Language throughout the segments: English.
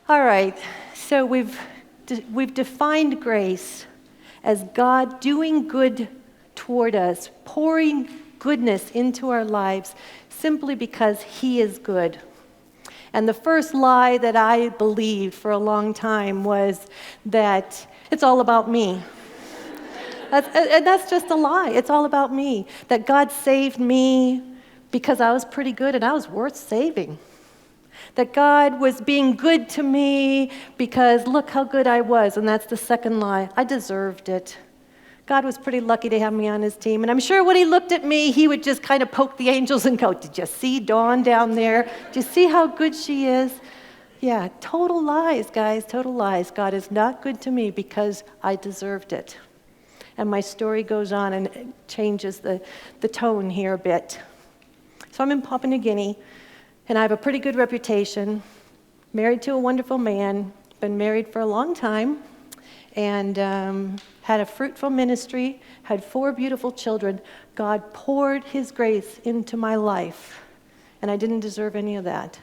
All right, so we've defined grace as God doing good toward us, pouring goodness into our lives simply because He is good. And the first lie that I believed for a long time was that it's all about me. And that's just a lie. It's all about me. That God saved me because I was pretty good and I was worth saving. That God was being good to me because look how good I was. And that's the second lie. I deserved it. God was pretty lucky to have me on His team. And I'm sure when He looked at me, He would just kind of poke the angels and go, "Did you see Dawn down there? Do you see how good she is?" Yeah, total lies, guys, total lies. God is not good to me because I deserved it. And my story goes on and it changes the tone here a bit. So I'm in Papua New Guinea, and I have a pretty good reputation, married to a wonderful man, been married for a long time, and had a fruitful ministry, had 4 beautiful children. God poured His grace into my life, and I didn't deserve any of that.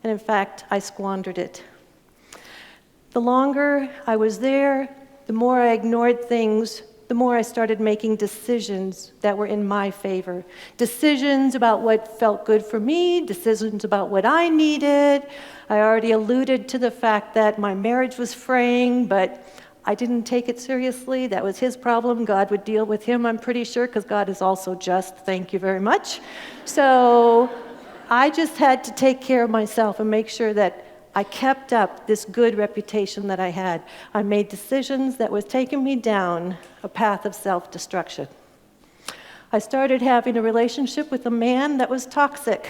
And in fact, I squandered it. The longer I was there, the more I ignored things, the more I started making decisions that were in my favor. Decisions about what felt good for me, decisions about what I needed. I already alluded to the fact that my marriage was fraying, but I didn't take it seriously. That was His problem. God would deal with him, I'm pretty sure, because God is also just. Thank you very much. So I just had to take care of myself and make sure that I kept up this good reputation that I had. I made decisions that was taking me down a path of self-destruction. I started having a relationship with a man that was toxic.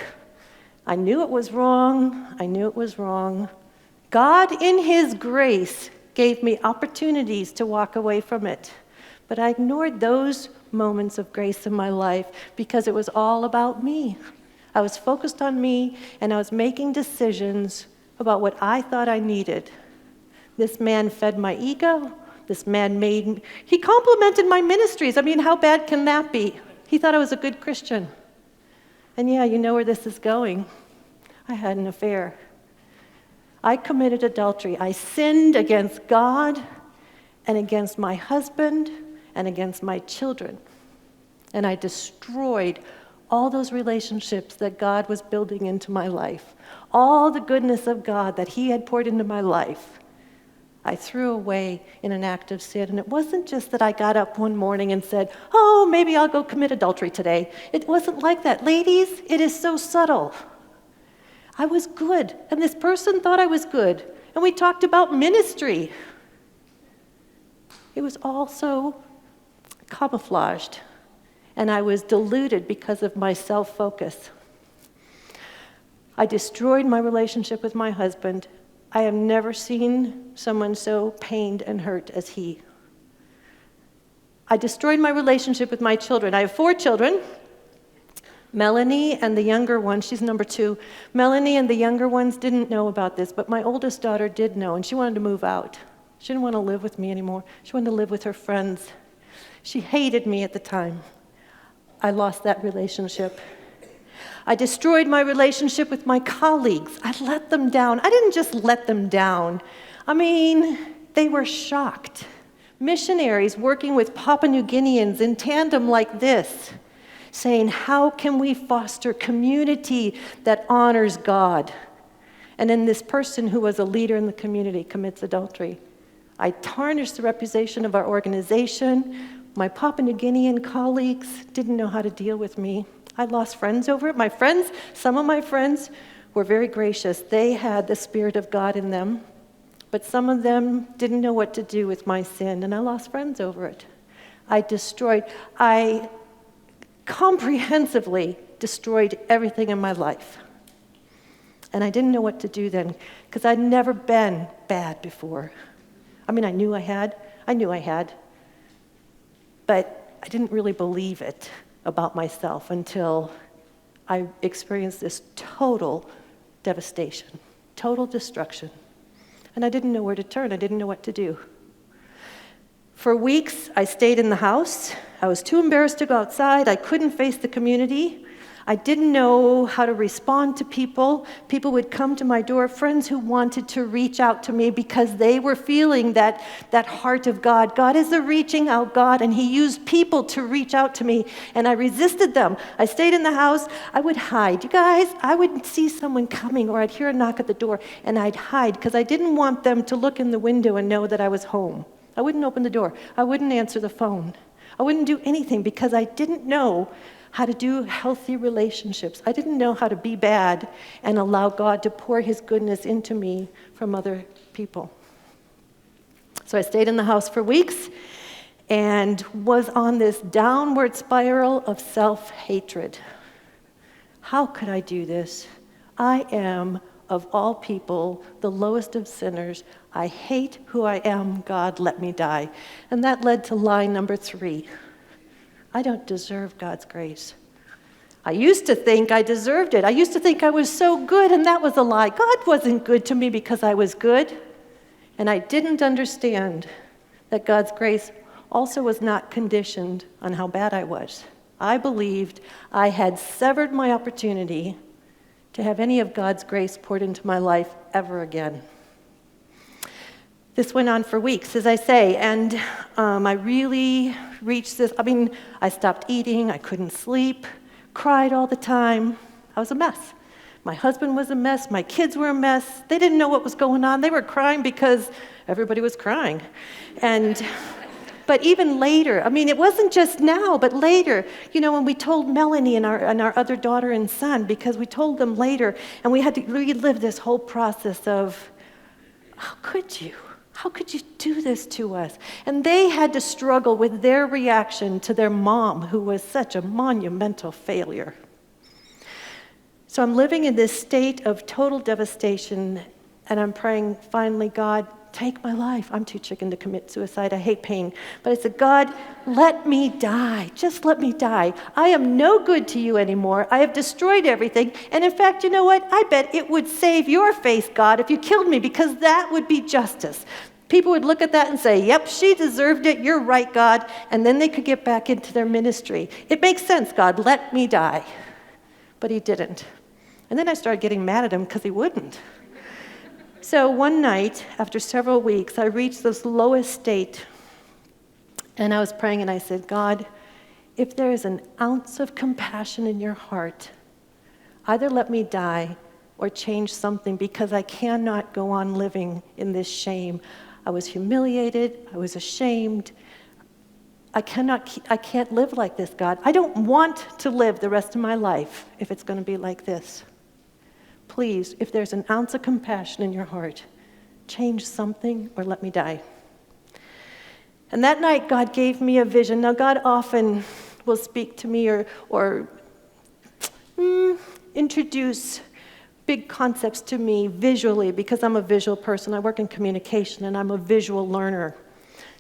I knew it was wrong. I knew it was wrong. God, in His grace, gave me opportunities to walk away from it. But I ignored those moments of grace in my life because it was all about me. I was focused on me, and I was making decisions about what I thought I needed. This man fed my ego. This man he complimented my ministries. I mean, how bad can that be? He thought I was a good Christian. And yeah, you know where this is going. I had an affair. I committed adultery. I sinned against God and against my husband and against my children. And I destroyed all those relationships that God was building into my life. All the goodness of God that He had poured into my life, I threw away in an act of sin. And it wasn't just that I got up one morning and said, "Oh, maybe I'll go commit adultery today." It wasn't like that. Ladies, it is so subtle. I was good, and this person thought I was good, and we talked about ministry. It was all so camouflaged, and I was deluded because of my self-focus. I destroyed my relationship with my husband. I have never seen someone so pained and hurt as he. I destroyed my relationship with my children. I have 4 children. Melanie and the younger one, she's number 2. Melanie and the younger ones didn't know about this, but my oldest daughter did know, and she wanted to move out. She didn't want to live with me anymore. She wanted to live with her friends. She hated me at the time. I lost that relationship. I destroyed my relationship with my colleagues. I let them down. I didn't just let them down. I mean, they were shocked. Missionaries working with Papua New Guineans in tandem like this, saying, how can we foster community that honors God? And then this person who was a leader in the community commits adultery. I tarnished the reputation of our organization. My Papua New Guinean colleagues didn't know how to deal with me. I lost friends over it. My friends, some of my friends were very gracious. They had the Spirit of God in them, but some of them didn't know what to do with my sin, and I lost friends over it. I comprehensively destroyed everything in my life. And I didn't know what to do then, because I'd never been bad before. I mean, I knew I had, but I didn't really believe it about myself until I experienced this total devastation, total destruction. And I didn't know where to turn. I didn't know what to do. For weeks, I stayed in the house. I was too embarrassed to go outside. I couldn't face the community. I didn't know how to respond to people. People would come to my door, friends who wanted to reach out to me because they were feeling that heart of God. God is a reaching out God, and He used people to reach out to me, and I resisted them. I stayed in the house. I would hide. You guys, I would see someone coming, or I'd hear a knock at the door, and I'd hide because I didn't want them to look in the window and know that I was home. I wouldn't open the door. I wouldn't answer the phone. I wouldn't do anything because I didn't know how to do healthy relationships. I didn't know how to be bad and allow God to pour His goodness into me from other people. So I stayed in the house for weeks and was on this downward spiral of self-hatred. How could I do this? I am, of all people, the lowest of sinners. I hate who I am. God, let me die. And that led to lie number 3. I don't deserve God's grace. I used to think I deserved it. I used to think I was so good, and that was a lie. God wasn't good to me because I was good. And I didn't understand that God's grace also was not conditioned on how bad I was. I believed I had severed my opportunity to have any of God's grace poured into my life ever again. This went on for weeks, as I say, and I really reached this. I stopped eating, I couldn't sleep, cried all the time. I was a mess. My husband was a mess, my kids were a mess. They didn't know what was going on. They were crying because everybody was crying. But even later, it wasn't just now, but later, when we told Melanie and our other daughter and son, because we told them later, and we had to relive this whole process of, how could you? How could you do this to us? And they had to struggle with their reaction to their mom, who was such a monumental failure. So I'm living in this state of total devastation, and I'm praying, finally, God, take my life. I'm too chicken to commit suicide. I hate pain. But I said, God, let me die. Just let me die. I am no good to you anymore. I have destroyed everything. And in fact, you know what? I bet it would save your face, God, if you killed me, because that would be justice. People would look at that and say, yep, she deserved it. You're right, God. And then they could get back into their ministry. It makes sense, God. Let me die. But He didn't. And then I started getting mad at Him because He wouldn't. So one night, after several weeks, I reached this lowest state, and I was praying, and I said, God, if there is an ounce of compassion in your heart, either let me die or change something, because I cannot go on living in this shame. I was humiliated. I was ashamed. I can't live like this, God. I don't want to live the rest of my life if it's going to be like this. Please, if there's an ounce of compassion in your heart, change something or let me die. And that night, God gave me a vision. Now, God often will speak to me or introduce big concepts to me visually, because I'm a visual person. I work in communication, and I'm a visual learner.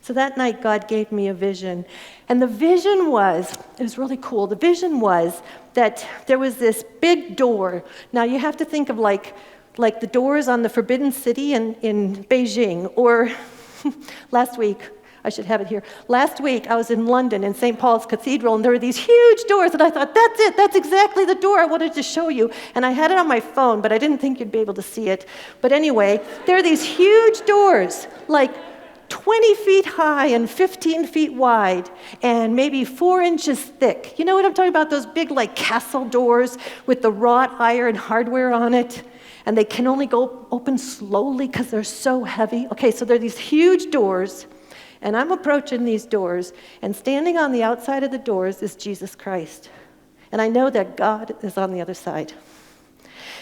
So that night, God gave me a vision. And the vision was, it was really cool. The vision was that there was this big door. Now, you have to think of like the doors on the Forbidden City in Beijing. Or last week, I should have it here. Last week, I was in London in St. Paul's Cathedral, and there were these huge doors, and I thought, that's it. That's exactly the door I wanted to show you. And I had it on my phone, but I didn't think you'd be able to see it. But anyway, there are these huge doors, like 20 feet high and 15 feet wide and maybe 4 inches thick. You know what I'm talking about? Those big like castle doors with the wrought iron hardware on it. And they can only go open slowly because they're so heavy. Okay, so there are these huge doors, and I'm approaching these doors, and standing on the outside of the doors is Jesus Christ. And I know that God is on the other side.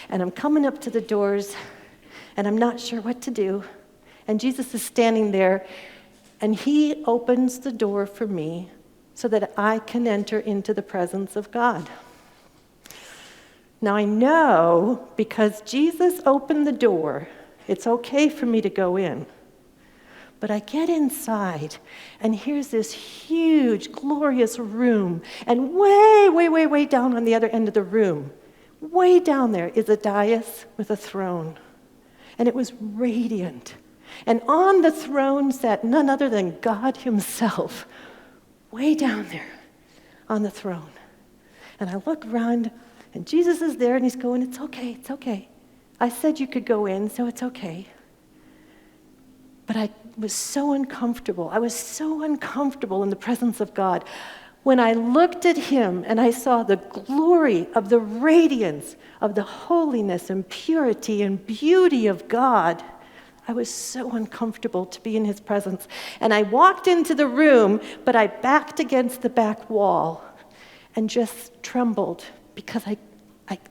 And I'm coming up to the doors, and I'm not sure what to do. And Jesus is standing there, and He opens the door for me so that I can enter into the presence of God. Now I know, because Jesus opened the door, it's okay for me to go in. But I get inside, and here's this huge, glorious room, and way down on the other end of the room, way down there is a dais with a throne. And it was radiant. And on the throne sat none other than God Himself, way down there on the throne. And I look around, And Jesus is there, and he's going, it's okay, it's okay. I said you could go in, so it's okay. But I was so uncomfortable. I was so uncomfortable in the presence of God. When I looked at him and I saw the glory of the radiance of the holiness and purity and beauty of God, I was so uncomfortable to be in his presence. And I walked into the room, but I backed against the back wall and just trembled because I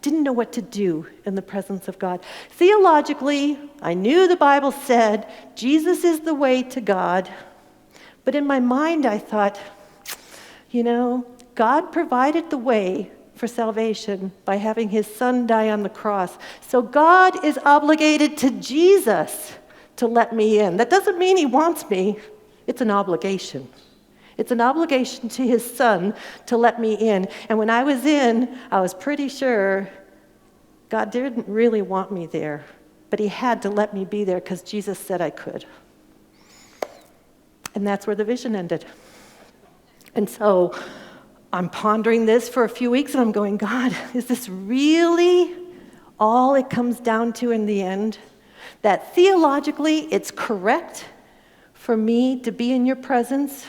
didn't know what to do in the presence of God. Theologically, I knew the Bible said Jesus is the way to God. But in my mind, I thought, God provided the way for salvation by having his son die on the cross. So God is obligated to Jesus to let me in. That doesn't mean he wants me. It's an obligation. It's an obligation to his son to let me in. And when I was in, I was pretty sure God didn't really want me there. But he had to let me be there because Jesus said I could. And that's where the vision ended. And so I'm pondering this for a few weeks, and I'm going, God, is this really all it comes down to in the end? That theologically it's correct for me to be in your presence,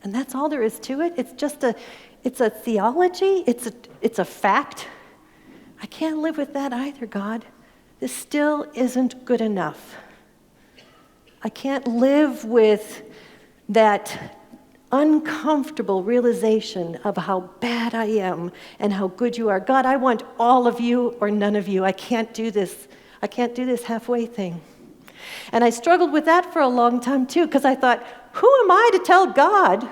and that's all there is to it? It's a theology, it's a fact. I can't live with that either, God. This still isn't good enough. I can't live with that uncomfortable realization of how bad I am and how good you are. God, I want all of you or none of you. I can't do this. I can't do this halfway thing. And I struggled with that for a long time too, because I thought, who am I to tell God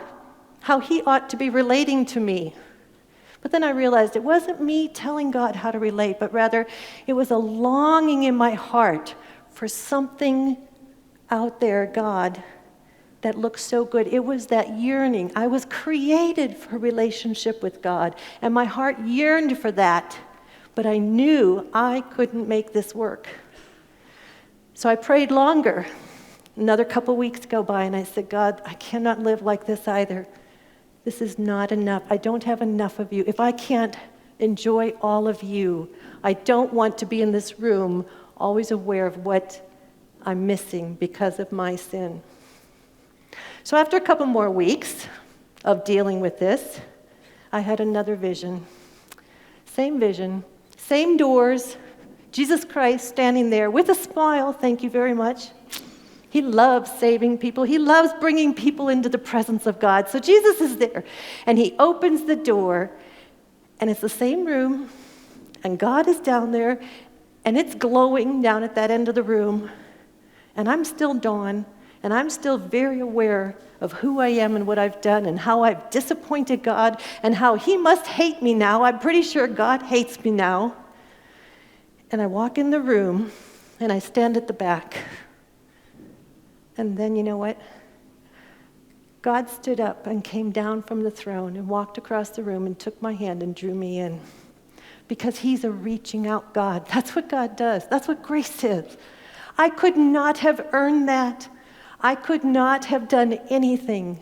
how he ought to be relating to me? But then I realized it wasn't me telling God how to relate, but rather it was a longing in my heart for something out there, God, that looks so good. It was that yearning. I was created for relationship with God, and my heart yearned for that, but I knew I couldn't make this work. So I prayed longer. Another couple weeks go by, and I said, God, I cannot live like this either. This is not enough. I don't have enough of you. If I can't enjoy all of you, I don't want to be in this room always aware of what I'm missing because of my sin. So after a couple more weeks of dealing with this, I had another vision. Same doors, Jesus Christ standing there with a smile, thank you very much. He loves saving people. He loves bringing people into the presence of God. So Jesus is there, and he opens the door, and it's the same room, and God is down there, and it's glowing down at that end of the room, and I'm still Dawn, and I'm still very aware of who I am and what I've done and how I've disappointed God and how he must hate me now. I'm pretty sure God hates me now. And I walk in the room, and I stand at the back. And then, you know what? God stood up and came down from the throne and walked across the room and took my hand and drew me in. Because he's a reaching out God. That's what God does. That's what grace is. I could not have earned that. I could not have done anything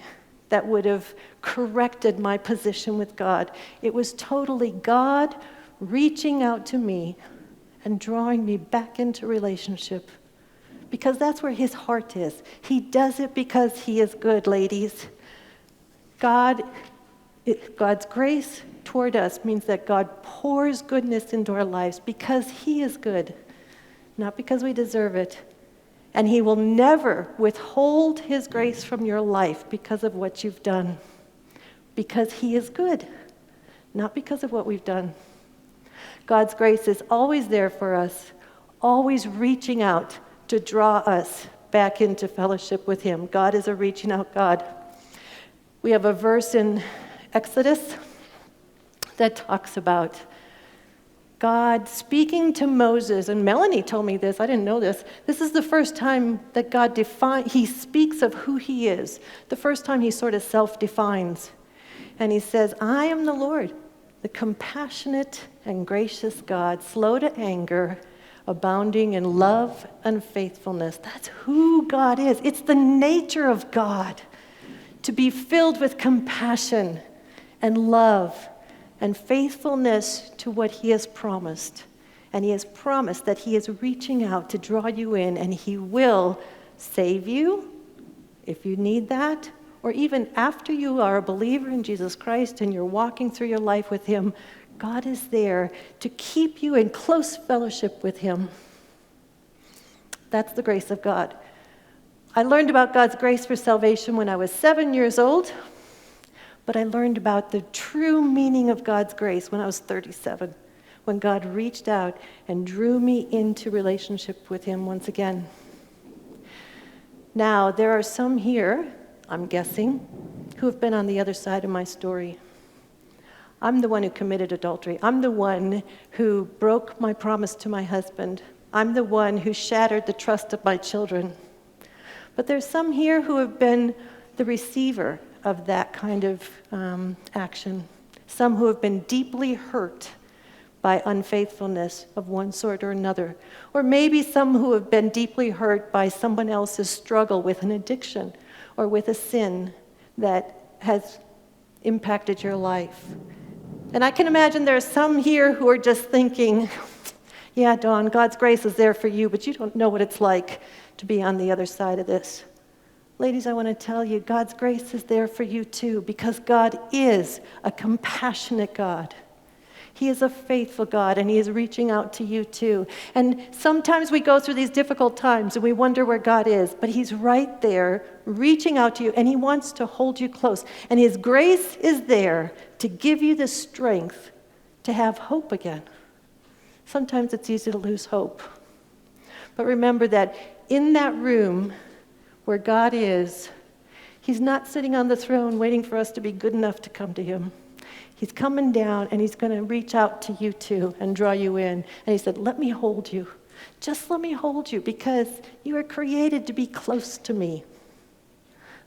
that would have corrected my position with God. It was totally God reaching out to me and drawing me back into relationship. Because that's where his heart is. He does it because he is good, ladies. God's grace toward us means that God pours goodness into our lives because he is good, not because we deserve it. And he will never withhold his grace from your life because of what you've done. Because he is good, not because of what we've done. God's grace is always there for us, always reaching out to draw us back into fellowship with him. God is a reaching out God. We have a verse in Exodus that talks about God speaking to Moses, and Melanie told me this, I didn't know this. This is the first time that God he speaks of who he is. The first time he sort of self-defines. And he says, I am the Lord, the compassionate and gracious God, slow to anger, abounding in love and faithfulness. That's who God is. It's the nature of God to be filled with compassion and love and faithfulness to what he has promised. And he has promised that he is reaching out to draw you in, and he will save you if you need that, or even after you are a believer in Jesus Christ and you're walking through your life with him, God is there to keep you in close fellowship with him. That's the grace of God. I learned about God's grace for salvation when I was 7 years old, but I learned about the true meaning of God's grace when I was 37, when God reached out and drew me into relationship with him once again. Now, there are some here, I'm guessing, who have been on the other side of my story. I'm the one who committed adultery. I'm the one who broke my promise to my husband. I'm the one who shattered the trust of my children. But there's some here who have been the receiver of that kind of action. Some who have been deeply hurt by unfaithfulness of one sort or another. Or maybe some who have been deeply hurt by someone else's struggle with an addiction or with a sin that has impacted your life. And I can imagine there are some here who are just thinking, yeah, Dawn, God's grace is there for you, but you don't know what it's like to be on the other side of this. Ladies, I want to tell you, God's grace is there for you too, because God is a compassionate God. He is a faithful God, and he is reaching out to you too. And sometimes we go through these difficult times and we wonder where God is, but he's right there reaching out to you, and he wants to hold you close. And his grace is there to give you the strength to have hope again. Sometimes it's easy to lose hope. But remember that in that room where God is, he's not sitting on the throne waiting for us to be good enough to come to him. He's coming down, and he's going to reach out to you too and draw you in. And he said, let me hold you. Just let me hold you, because you are created to be close to me.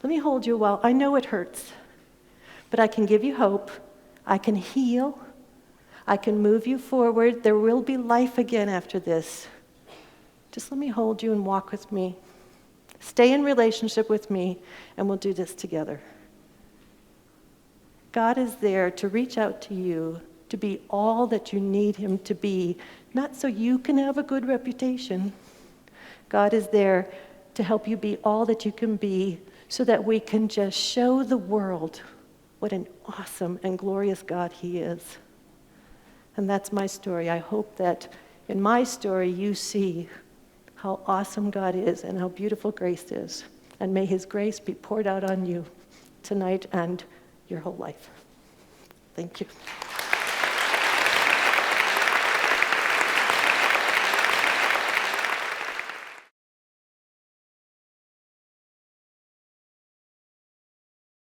Let me hold you while I know it hurts, but I can give you hope. I can heal. I can move you forward. There will be life again after this. Just let me hold you and walk with me. Stay in relationship with me, and we'll do this together. God is there to reach out to you, to be all that you need him to be, not so you can have a good reputation. God is there to help you be all that you can be, so that we can just show the world what an awesome and glorious God he is. And that's my story. I hope that in my story you see how awesome God is and how beautiful grace is. And may his grace be poured out on you tonight and your whole life. Thank you.